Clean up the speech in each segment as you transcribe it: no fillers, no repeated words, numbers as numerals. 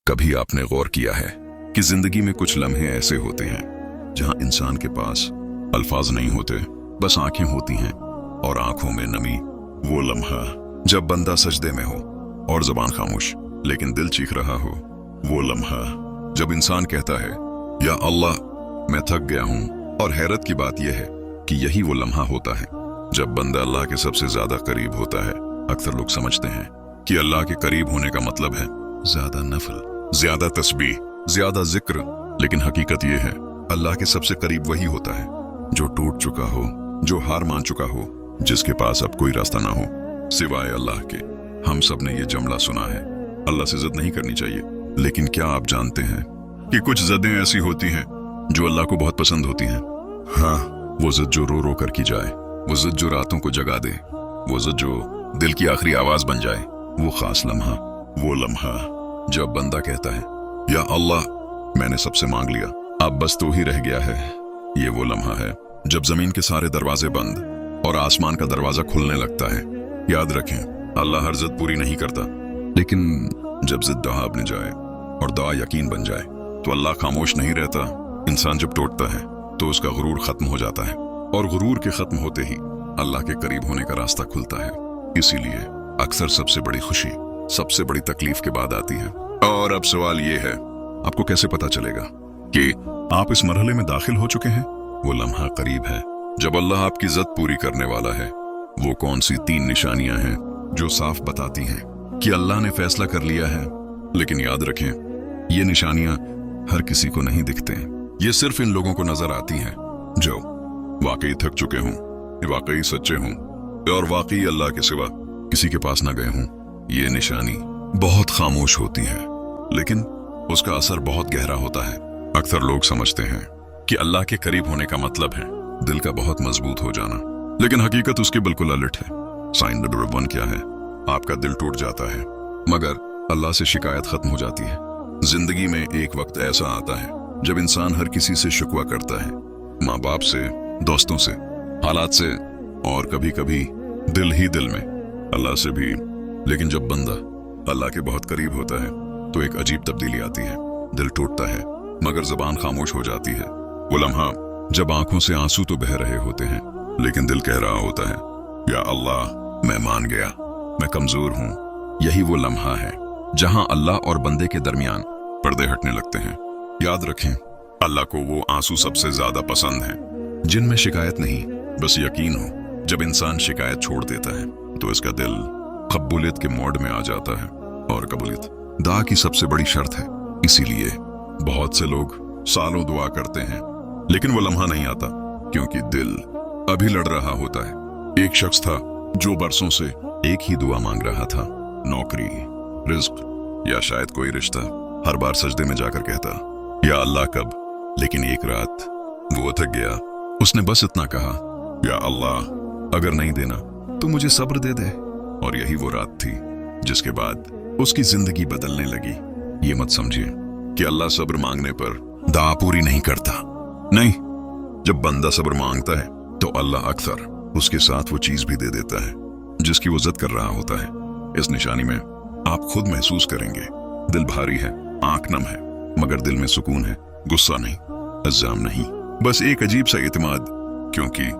कभी आपने गौर किया है कि जिंदगी में कुछ लम्हे ऐसे होते हैं जहां इंसान के पास अल्फाज नहीं होते, बस आंखें होती हैं और आंखों में नमी। वो लम्हा जब बंदा सजदे में हो और जुबान खामोश लेकिन दिल चीख रहा हो। वो लम्हा जब इंसान कहता है या अल्लाह मैं थक गया हूं। और हैरत की बात यह है कि यही वो लम्हा होता है जब बंदा अल्लाह के सबसे ज्यादा करीब होता है। अक्सर लोग समझते हैं कि अल्लाह के करीब होने का मतलब है ज्यादा नफल, ज्यादा तस्बीह, ज्यादा जिक्र, लेकिन हकीकत यह है अल्लाह के सबसे करीब वही होता है जो टूट चुका हो, जो हार मान चुका हो, जिसके पास अब कोई रास्ता ना हो सिवाय अल्लाह के। हम सब ने यह जुमला सुना है, अल्लाह से जिद नहीं करनी चाहिए, लेकिन क्या आप जानते हैं कि कुछ जिद्दें ऐसी होती हैं जो अल्लाह को बहुत पसंद होती हैं। हाँ, वो जिद जो रो रो कर की जाए, वो जिद जो रातों को जगा दे, वो जिद जो दिल की आखिरी आवाज बन जाए। वो खास लम्हा, वो लम्हा जब बंदा कहता है या अल्लाह मैंने सबसे मांग लिया, अब बस तो ही रह गया है। ये वो लम्हा है जब जमीन के सारे दरवाजे बंद और आसमान का दरवाजा खुलने लगता है। याद रखें, अल्लाह हर जिद पूरी नहीं करता, लेकिन जब जिद दुआ बन जाए और दुआ यकीन बन जाए तो अल्लाह खामोश नहीं रहता। इंसान जब टूटता है तो उसका गुरूर खत्म हो जाता है और गुरूर के खत्म होते ही अल्लाह के करीब होने का रास्ता खुलता है। इसीलिए अक्सर सबसे बड़ी खुशी सबसे बड़ी तकलीफ के बाद आती है। और अब सवाल ये है, आपको कैसे पता चलेगा कि आप इस मरहले में दाखिल हो चुके हैं? वो लम्हा करीब है जब अल्लाह आपकी ज़द पूरी करने वाला है। वो कौन सी 3 निशानियां हैं जो साफ बताती हैं कि अल्लाह ने फैसला कर लिया है? लेकिन याद रखें, ये निशानियां हर किसी को नहीं दिखते। ये सिर्फ इन लोगों को नजर आती हैं जो वाकई थक चुके हों, वाकई सच्चे हों और वाकई अल्लाह के सिवा किसी के पास न गए हों। ये निशानी बहुत खामोश होती है, लेकिन उसका असर बहुत गहरा होता है। अक्सर लोग समझते हैं कि अल्लाह के करीब होने का मतलब है दिल का बहुत मजबूत हो जाना, लेकिन हकीकत उसके बिल्कुल उलट है। साइन नंबर 1 क्या है? आपका दिल टूट जाता है मगर अल्लाह से शिकायत खत्म हो जाती है। जिंदगी में एक वक्त ऐसा आता है जब इंसान हर किसी से शिकवा करता है, माँ बाप से, दोस्तों से, हालात से और कभी कभी दिल ही दिल में अल्लाह से भी। लेकिन जब बंदा अल्लाह के बहुत करीब होता है तो एक अजीब तब्दीली आती है। दिल टूटता है मगर जुबान खामोश हो जाती है। वो लम्हा जब आंखों से आंसू तो बह रहे होते हैं लेकिन दिल कह रहा होता है या अल्लाह मैं मान गया, मैं कमजोर हूं। यही वो लम्हा है जहां अल्लाह और बंदे के दरमियान पर्दे हटने लगते हैं। याद रखें, अल्लाह को वो आंसू सबसे ज्यादा पसंद है जिनमें शिकायत नहीं बस यकीन हो। जब इंसान शिकायत छोड़ देता है तो इसका दिल कबूलियत के मोड में आ जाता है, और कबूलियत दुआ की सबसे बड़ी शर्त है। इसीलिए बहुत से लोग सालों दुआ करते हैं लेकिन वो लम्हा नहीं आता क्योंकि दिल अभी लड़ रहा होता है। एक शख्स था जो बरसों से एक ही दुआ मांग रहा था, नौकरी, रिज्क या शायद कोई रिश्ता। हर बार सजदे में जाकर कहता या अल्लाह कब, लेकिन एक रात वो थक गया। उसने बस इतना कहा या अल्लाह अगर नहीं देना तो मुझे सब्र दे दे। और यही वो रात थी जिसके बाद उसकी जिंदगी बदलने लगी। ये मत समझिए कि अल्लाह सब्र मांगने पर दुआ पूरी नहीं करता, नहीं। जब बंदा सब्र मांगता है तो अल्लाह अक्सर उसके साथ वो चीज भी दे देता है जिसकी वो जिद कर रहा होता है। इस निशानी में आप खुद महसूस करेंगे दिल भारी है, आंख नम है, मगर दिल में सुकून है, गुस्सा नहीं, इल्जाम नहीं, बस एक अजीब सा इत्मीनान। क्योंकि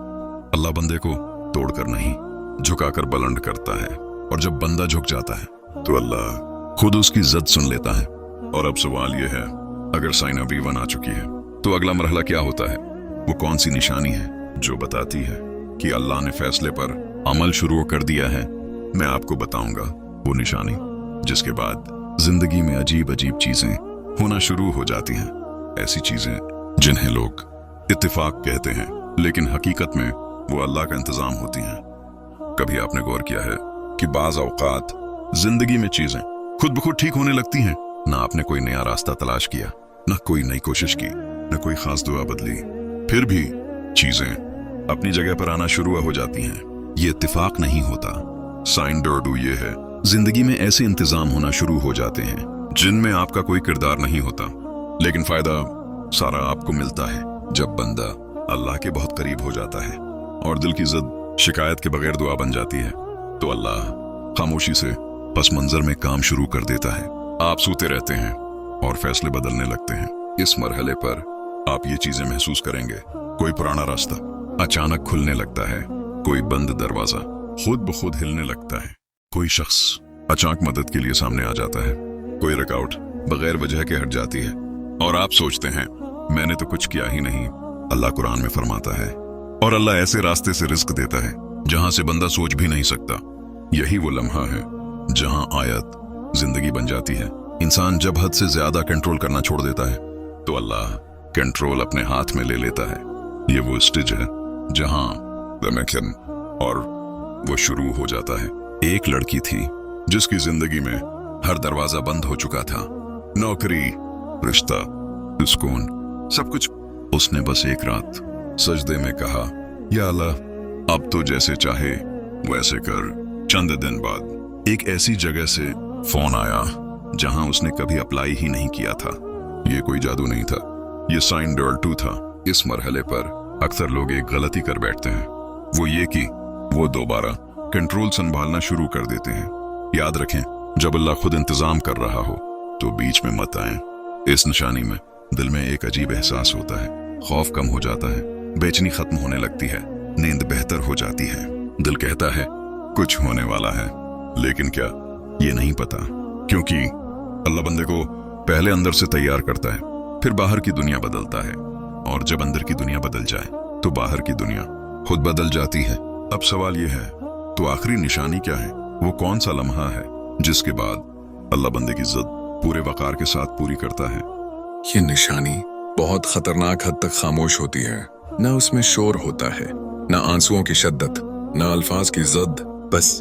अल्लाह बंदे को तोड़कर नहीं झुकाकर बुलंद करता है, और जब बंदा झुक जाता है तो अल्लाह खुद उसकी जिद सुन लेता है। और अब सवाल यह है, अगर साइन नंबर 1 आ चुकी है तो अगला मरहला क्या होता है? वो कौन सी निशानी है जो बताती है कि अल्लाह ने फैसले पर अमल शुरू कर दिया है? मैं आपको बताऊंगा वो निशानी जिसके बाद जिंदगी में अजीब अजीब चीजें होना शुरू हो जाती हैं। ऐसी चीजें जिन्हें लोग इत्तेफाक कहते हैं लेकिन हकीकत में वो अल्लाह का इंतजाम होती हैं। कभी आपने गौर किया है कि बाज औकात जिंदगी में चीजें खुद ब खुद ठीक होने लगती हैं? ना आपने कोई नया रास्ता तलाश किया, ना कोई नई कोशिश की, ना कोई खास दुआ बदली, फिर भी चीजें अपनी जगह पर आना शुरू हो जाती हैं। ये इत्तेफाक नहीं होता। साइन नंबर 2 ये है, जिंदगी में ऐसे इंतजाम होना शुरू हो जाते हैं जिनमें आपका कोई किरदार नहीं होता, लेकिन फायदा सारा आपको मिलता है। जब बंदा अल्लाह के बहुत करीब हो जाता है और दिल की जिद शिकायत के बगैर दुआ बन जाती है तो अल्लाह खामोशी से पस मंजर में काम शुरू कर देता है। आप सोते रहते हैं, और फैसले बदलने लगते हैं। इस मरहले पर आप ये चीजें महसूस करेंगे। कोई पुराना रास्ता अचानक खुलने लगता है, कोई बंद दरवाजा खुद ब खुद हिलने लगता है, कोई शख्स अचानक मदद के लिए सामने आ जाता है, कोई रुकावट बगैर वजह के हट जाती है और आप सोचते हैं मैंने तो कुछ किया ही नहीं। अल्लाह कुरान में फरमाता है, और अल्लाह ऐसे रास्ते से रिस्क देता है जहां से बंदा सोच भी नहीं सकता। यही वो लम्हा है जहां आयत जिंदगी बन जाती है। इंसान जब हद से ज्यादा कंट्रोल करना छोड़ देता है तो अल्लाह कंट्रोल अपने हाथ में ले लेता है। ये वो स्टेज है जहां द मैकन और वो शुरू हो जाता है। एक लड़की थी जिसकी जिंदगी में हर दरवाजा बंद हो चुका था, नौकरी, रिश्ता, सुकून, सब कुछ। उसने बस एक रात सजदे में कहा, या अल्लाह अब तो जैसे चाहे वैसे कर। चंद दिन बाद एक ऐसी जगह से फोन आया जहां उसने कभी अप्लाई ही नहीं किया था। ये कोई जादू नहीं था, ये साइन डॉल 2 था। इस मरहले पर अक्सर लोग एक गलती कर बैठते हैं, वो ये कि वो दोबारा कंट्रोल संभालना शुरू कर देते हैं। याद रखें, जब अल्लाह खुद इंतजाम कर रहा हो तो बीच में मत आए। इस निशानी में दिल में एक अजीब एहसास होता है, खौफ कम हो जाता है, बेचैनी खत्म होने लगती है, नींद बेहतर हो जाती है। दिल कहता है कुछ होने वाला है, लेकिन क्या ये नहीं पता, क्योंकि अल्लाह बंदे को पहले अंदर से तैयार करता है, फिर बाहर की दुनिया बदलता है, और जब अंदर की दुनिया बदल जाए तो बाहर की दुनिया खुद बदल जाती है। अब सवाल ये है, तो आखिरी निशानी क्या है? वो कौन सा लम्हा है जिसके बाद अल्लाह बंदे की जिद पूरे वकार के साथ पूरी करता है? ये निशानी बहुत खतरनाक हद तक खामोश होती है। ना उसमें शोर होता है, ना आंसुओं की शिद्दत, ना अल्फाज की जिद, बस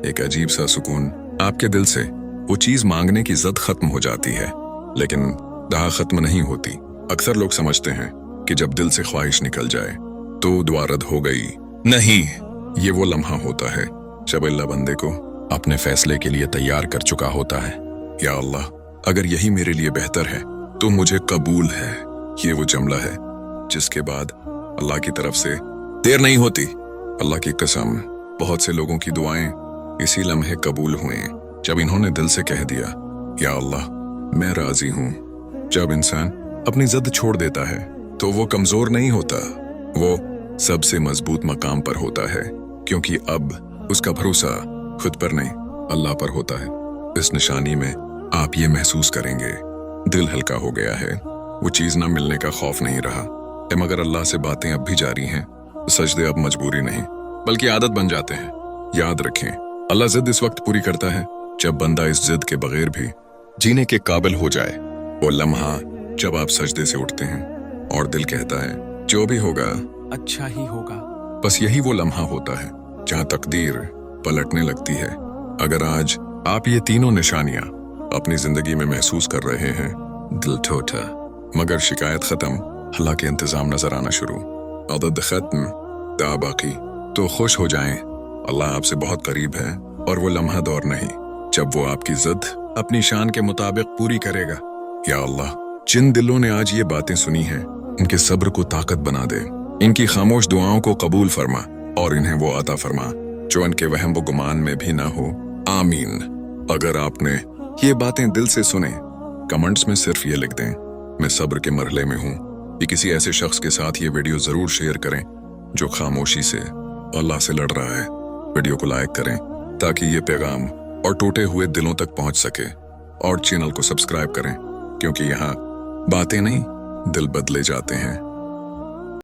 एक अजीब सा सुकून। आपके दिल से वो चीज मांगने की जिद खत्म हो जाती है, लेकिन दुआ खत्म नहीं होती। अक्सर लोग समझते हैं कि जब दिल से ख्वाहिश निकल जाए तो दुआ रद्द हो गई। नहीं, ये वो लम्हा होता है जब अल्लाह बंदे को अपने फैसले के लिए तैयार कर चुका होता है। या अल्लाह, अगर यही मेरे लिए बेहतर है तो मुझे कबूल है। ये वो जुमला है जिसके बाद अल्लाह की तरफ से देर नहीं होती। अल्लाह की कसम, बहुत से लोगों की दुआएं इसी लम्हे कबूल हुए जब इन्होंने दिल से कह दिया, या अल्लाह मैं राजी हूं। जब इंसान अपनी जिद छोड़ देता है तो वो कमजोर नहीं होता, वो सबसे मजबूत मकाम पर होता है, क्योंकि अब उसका भरोसा खुद पर नहीं अल्लाह पर होता है। इस निशानी में आप ये महसूस करेंगे, दिल हल्का हो गया है, वो चीज ना मिलने का खौफ नहीं रहा। मगर अल्लाह से बातें अब भी जारी हैं, सजदे अब मजबूरी नहीं बल्कि आदत बन जाते हैं। याद रखें, अल्लाह जिद इस वक्त पूरी करता है जब बंदा इस जिद के बगैर भी जीने के काबिल हो जाए। वो लम्हा जब आप सजदे से उठते हैं और दिल कहता है जो भी होगा अच्छा ही होगा। बस यही वो लम्हा होता है जहां तकदीर पलटने लगती है। अगर आज आप ये तीनों निशानियां अपनी जिंदगी में महसूस कर रहे हैं, दिल ठोठा मगर शिकायत खत्म, अल्लाह के इंतजाम नजर आना शुरू, आदत खत्म, दा बाकी, तो खुश हो जाएं, अल्लाह आपसे बहुत करीब है और वो लम्हा दौर नहीं जब वो आपकी जिद अपनी शान के मुताबिक पूरी करेगा। या अल्लाह, जिन दिलों ने आज ये बातें सुनी हैं, इनके सब्र को ताकत बना दे, इनकी खामोश दुआओं को कबूल फरमा और इन्हें वो अता फरमा जो इनके वहम व गुमान में भी ना हो। आमीन। अगर आपने ये बातें दिल से सुने, कमेंट्स में सिर्फ ये लिख दें, मैं सब्र के मरहले में हूँ। ये किसी ऐसे शख्स के साथ ये वीडियो जरूर शेयर करें जो खामोशी से अल्लाह से लड़ रहा है। वीडियो को लाइक करें ताकि ये पैगाम और टूटे हुए दिलों तक पहुंच सके, और चैनल को सब्सक्राइब करें, क्योंकि यहाँ बातें नहीं दिल बदले जाते हैं।